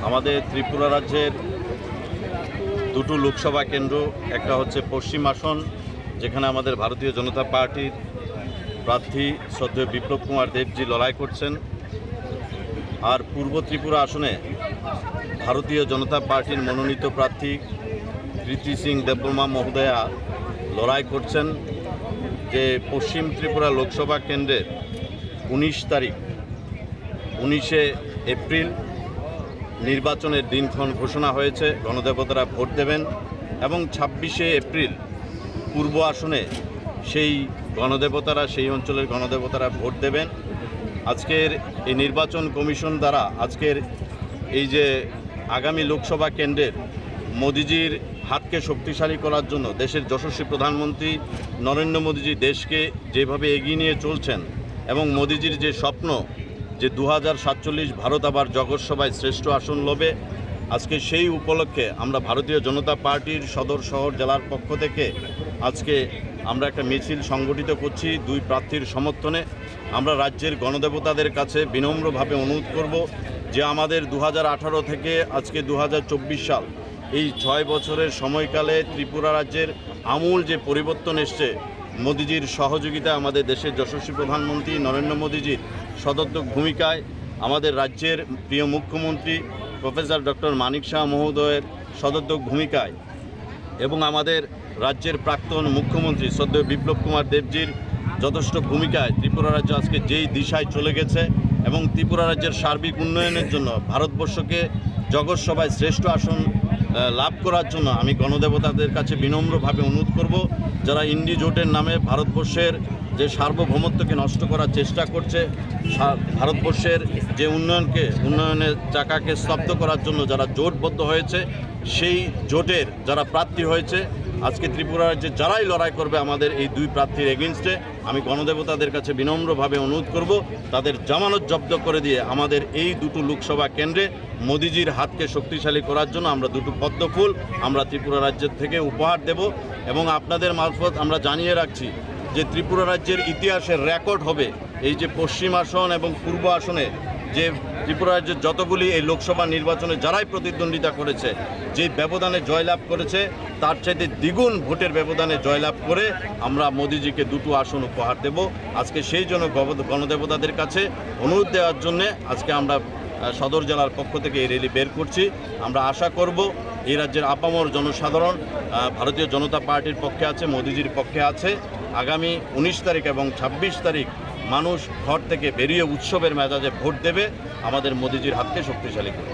আমাদের ত্রিপুরা রাজ্যের দুটো লোকসভা কেন্দ্র, একটা হচ্ছে পশ্চিম আসন, যেখানে আমাদের ভারতীয় জনতা পার্টির প্রার্থী শ্রদ্ধেয় বিপ্লব কুমার দেবজি লড়াই করছেন, আর পূর্ব ত্রিপুরা আসনে ভারতীয় জনতা পার্টির মনোনীত প্রার্থী কৃতি সিং দেববর্মা মহোদয়া লড়াই করছেন। যে পশ্চিম ত্রিপুরা লোকসভা কেন্দ্রের 19 এপ্রিল নির্বাচনের দিনক্ষণ ঘোষণা হয়েছে, গণদেবতারা ভোট দেবেন, এবং 26 এপ্রিল পূর্ব আসনে সেই অঞ্চলের গণদেবতারা ভোট দেবেন। আজকের এই নির্বাচন কমিশন দ্বারা আজকের এই যে আগামী লোকসভা কেন্দ্রের মোদিজির হাতকে শক্তিশালী করার জন্য দেশের যশস্বী প্রধানমন্ত্রী নরেন্দ্র মোদিজি দেশকে যেভাবে এগিয়ে নিয়ে চলছেন, এবং মোদিজির যে স্বপ্ন যে 2047 ভারত আবার জগৎসভায় শ্রেষ্ঠ আসন লবে, আজকে সেই উপলক্ষে আমরা ভারতীয় জনতা পার্টির সদর শহর জেলার পক্ষ থেকে আজকে আমরা একটা মিছিল সংগঠিত করছি দুই প্রার্থীর সমর্থনে। আমরা রাজ্যের গণদেবতাদের কাছে বিনম্রভাবে অনুরোধ করব যে আমাদের 2018 থেকে আজকে 2024 সাল, এই 6 বছরের সময়কালে ত্রিপুরা রাজ্যের আমূল যে পরিবর্তন এসছে, মোদিজির সহযোগিতা, আমাদের দেশের যশস্বী প্রধানমন্ত্রী নরেন্দ্র মোদিজির সদর্থক ভূমিকায়, আমাদের রাজ্যের প্রিয় মুখ্যমন্ত্রী প্রফেসর ডক্টর মানিক শাহ মহোদয়ের সদর্থক ভূমিকায়, এবং আমাদের রাজ্যের প্রাক্তন মুখ্যমন্ত্রী শ্রদ্ধেয় বিপ্লব কুমার দেবজির যথেষ্ট ভূমিকায় ত্রিপুরা রাজ্য আজকে যেই দিশায় চলে গেছে, এবং ত্রিপুরা রাজ্যের সার্বিক উন্নয়নের জন্য ভারতবর্ষকে জগৎসভায় শ্রেষ্ঠ আসন লাভ করার জন্য আমি গণদেবতাদের কাছে বিনম্রভাবে অনুরোধ করব, যারা ইন্ডি জোটের নামে ভারতবর্ষের যে সার্বভৌমত্বকে নষ্ট করার চেষ্টা করছে, ভারতবর্ষের যে উন্নয়নের চাকাকে স্তব্ধ করার জন্য যারা জোটবদ্ধ হয়েছে, সেই জোটের যারা প্রার্থী হয়েছে, আজকে ত্রিপুরা রাজ্যে যারাই লড়াই করবে আমাদের এই দুই প্রার্থীর এগেনস্টে, আমি গণদেবতাদের কাছে বিনম্রভাবে অনুরোধ করব তাদের জামানত জব্দ করে দিয়ে আমাদের এই দুটো লোকসভা কেন্দ্রে মোদিজির হাতকে শক্তিশালী করার জন্য আমরা দুটো পদ্মফুল আমরা ত্রিপুরা রাজ্যের থেকে উপহার দেব। এবং আপনাদের মারফত আমরা জানিয়ে রাখছি যে ত্রিপুরা রাজ্যের ইতিহাসের রেকর্ড হবে এই যে পশ্চিম আসন এবং পূর্ব আসনে যে ত্রিপুরা রাজ্যের যতগুলি এই লোকসভা নির্বাচনে যারাই প্রতিদ্বন্দ্বিতা করেছে, যে ব্যবধানে জয়লাভ করেছে, তার চাইতে দ্বিগুণ ভোটের ব্যবধানে জয়লাভ করে আমরা মোদিজিকে দুটো আসন উপহার দেব। আজকে সেই জন্য গণদেবতাদের কাছে অনুরোধ দেওয়ার জন্যে আজকে আমরা সদর জেলার পক্ষ থেকে এই র্যালি বের করছি। আমরা আশা করব এই রাজ্যের আপামর জনসাধারণ ভারতীয় জনতা পার্টির পক্ষে আছে, মোদিজির পক্ষে আছে। আগামী 19 তারিখ এবং 26 তারিখ মানুষ ঘর থেকে বেরিয়ে উৎসবের মেজাজে ভোট দেবে, আমাদের মোদিজির হাতকে শক্তিশালী করবে।